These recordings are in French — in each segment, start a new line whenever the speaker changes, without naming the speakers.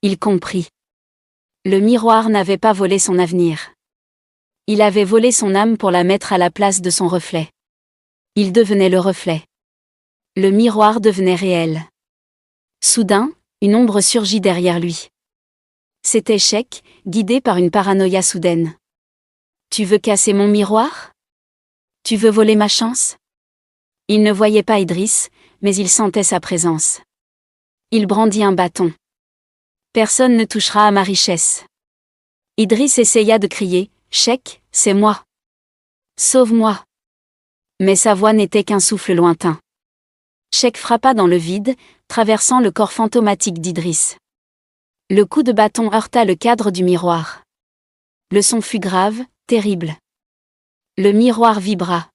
Il comprit. Le miroir n'avait pas volé son avenir. Il avait volé son âme pour la mettre à la place de son reflet. Il devenait le reflet. Le miroir devenait réel. Soudain, une ombre surgit derrière lui. C'était Sheikh, guidé par une paranoïa soudaine. « Tu veux casser mon miroir ? Tu veux voler ma chance ?» Il ne voyait pas Idriss, mais il sentait sa présence. Il brandit un bâton. « Personne ne touchera à ma richesse. » Idriss essaya de crier « Sheikh, c'est moi. Sauve-moi !» Mais sa voix n'était qu'un souffle lointain. Sheikh frappa dans le vide, traversant le corps fantomatique d'Idriss. Le coup de bâton heurta le cadre du miroir. Le son fut grave, terrible. Le miroir vibra.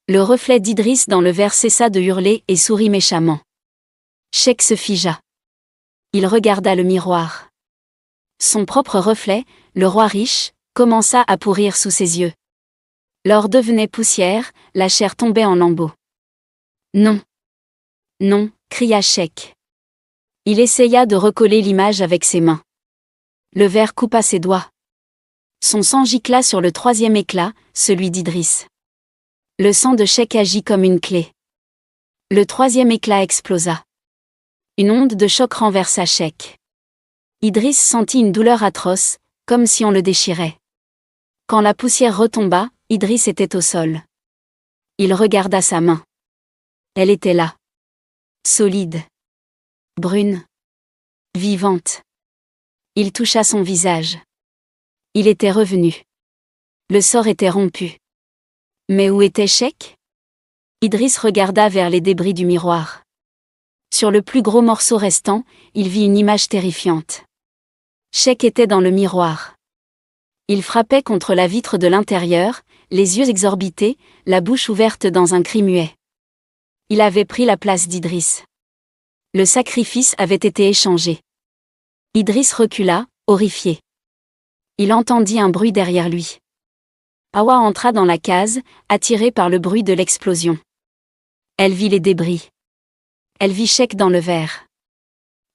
Le reflet d'Idriss dans le verre cessa de hurler et sourit méchamment. Sheikh se figea. Il regarda le miroir. Son propre reflet, le roi riche, commença à pourrir sous ses yeux. L'or devenait poussière, la chair tombait en lambeaux. « Non. Non !» cria Sheikh. Il essaya de recoller l'image avec ses mains. Le verre coupa ses doigts. Son sang gicla sur le troisième éclat, celui d'Idriss. Le sang de Sheikh agit comme une clé. Le troisième éclat explosa. Une onde de choc renversa Sheikh. Idriss sentit une douleur atroce, comme si on le déchirait. Quand la poussière retomba, Idriss était au sol. Il regarda sa main. Elle était là. Solide. Brune. Vivante. Il toucha son visage. Il était revenu. Le sort était rompu. Mais où était Sheikh ? Idriss regarda vers les débris du miroir. Sur le plus gros morceau restant, il vit une image terrifiante. Sheikh était dans le miroir. Il frappait contre la vitre de l'intérieur, les yeux exorbités, la bouche ouverte dans un cri muet. Il avait pris la place d'Idriss. Le sacrifice avait été échangé. Idriss recula, horrifié. Il entendit un bruit derrière lui. Hawa entra dans la case, attirée par le bruit de l'explosion. Elle vit les débris. Elle vit Sheikh dans le verre.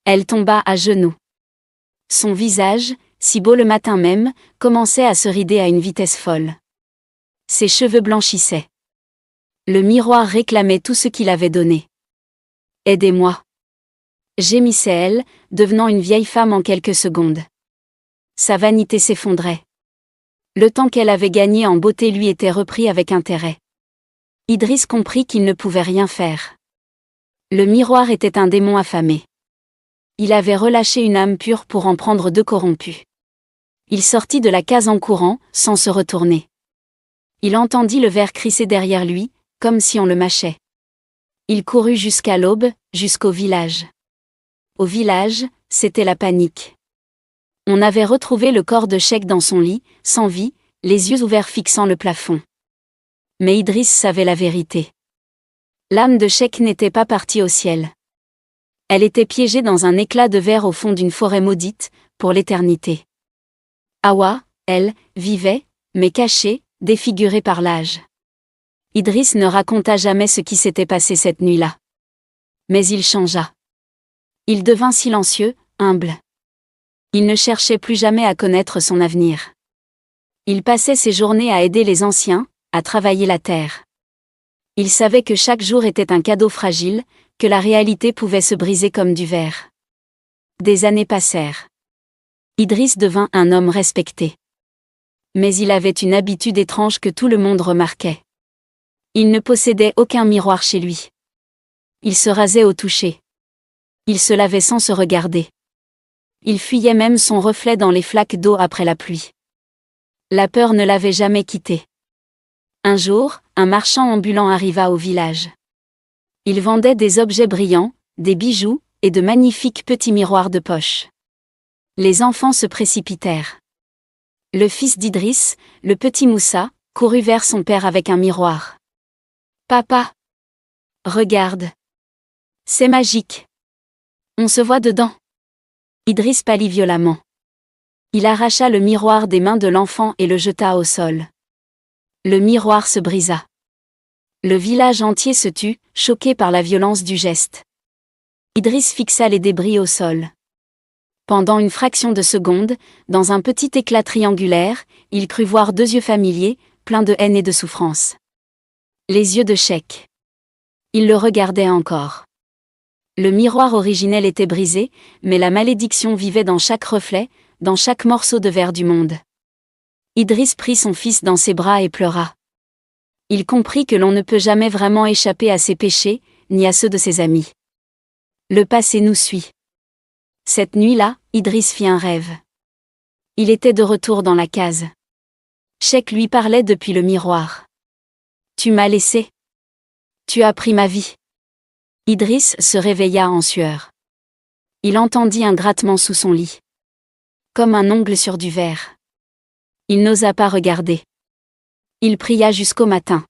Elle tomba à genoux. Son visage, si beau le matin même, commençait à se rider à une vitesse folle. Ses cheveux blanchissaient. Le miroir réclamait tout ce qu'il avait donné. « Aidez-moi !» gémissait-elle, devenant une vieille femme en quelques secondes. Sa vanité s'effondrait. Le temps qu'elle avait gagné en beauté lui était repris avec intérêt. Idriss comprit qu'il ne pouvait rien faire. Le miroir était un démon affamé. Il avait relâché une âme pure pour en prendre deux corrompus. Il sortit de la case en courant, sans se retourner. Il entendit le verre crisser derrière lui, comme si on le mâchait. Il courut jusqu'à l'aube, jusqu'au village. Au village, c'était la panique. On avait retrouvé le corps de Sheikh dans son lit, sans vie, les yeux ouverts fixant le plafond. Mais Idriss savait la vérité. L'âme de Sheikh n'était pas partie au ciel. Elle était piégée dans un éclat de verre au fond d'une forêt maudite, pour l'éternité. Hawa, elle, vivait, mais cachée, défigurée par l'âge. Idriss ne raconta jamais ce qui s'était passé cette nuit-là. Mais il changea. Il devint silencieux, humble. Il ne cherchait plus jamais à connaître son avenir. Il passait ses journées à aider les anciens, à travailler la terre. Il savait que chaque jour était un cadeau fragile, que la réalité pouvait se briser comme du verre. Des années passèrent. Idriss devint un homme respecté. Mais il avait une habitude étrange que tout le monde remarquait. Il ne possédait aucun miroir chez lui. Il se rasait au toucher. Il se lavait sans se regarder. Il fuyait même son reflet dans les flaques d'eau après la pluie. La peur ne l'avait jamais quitté. Un jour, un marchand ambulant arriva au village. Il vendait des objets brillants, des bijoux, et de magnifiques petits miroirs de poche. Les enfants se précipitèrent. Le fils d'Idriss, le petit Moussa, courut vers son père avec un miroir. « Papa! Regarde! C'est magique! On se voit dedans! » Idriss pâlit violemment. Il arracha le miroir des mains de l'enfant et le jeta au sol. Le miroir se brisa. Le village entier se tut, choqué par la violence du geste. Idriss fixa les débris au sol. Pendant une fraction de seconde, dans un petit éclat triangulaire, il crut voir deux yeux familiers, pleins de haine et de souffrance. Les yeux de Sheik. Il le regardait encore. Le miroir originel était brisé, mais la malédiction vivait dans chaque reflet, dans chaque morceau de verre du monde. Idriss prit son fils dans ses bras et pleura. Il comprit que l'on ne peut jamais vraiment échapper à ses péchés, ni à ceux de ses amis. Le passé nous suit. Cette nuit-là, Idriss fit un rêve. Il était de retour dans la case. Sheik lui parlait depuis le miroir. « Tu m'as laissé. Tu as pris ma vie. » Idriss se réveilla en sueur. Il entendit un grattement sous son lit. Comme un ongle sur du verre. Il n'osa pas regarder. Il pria jusqu'au matin.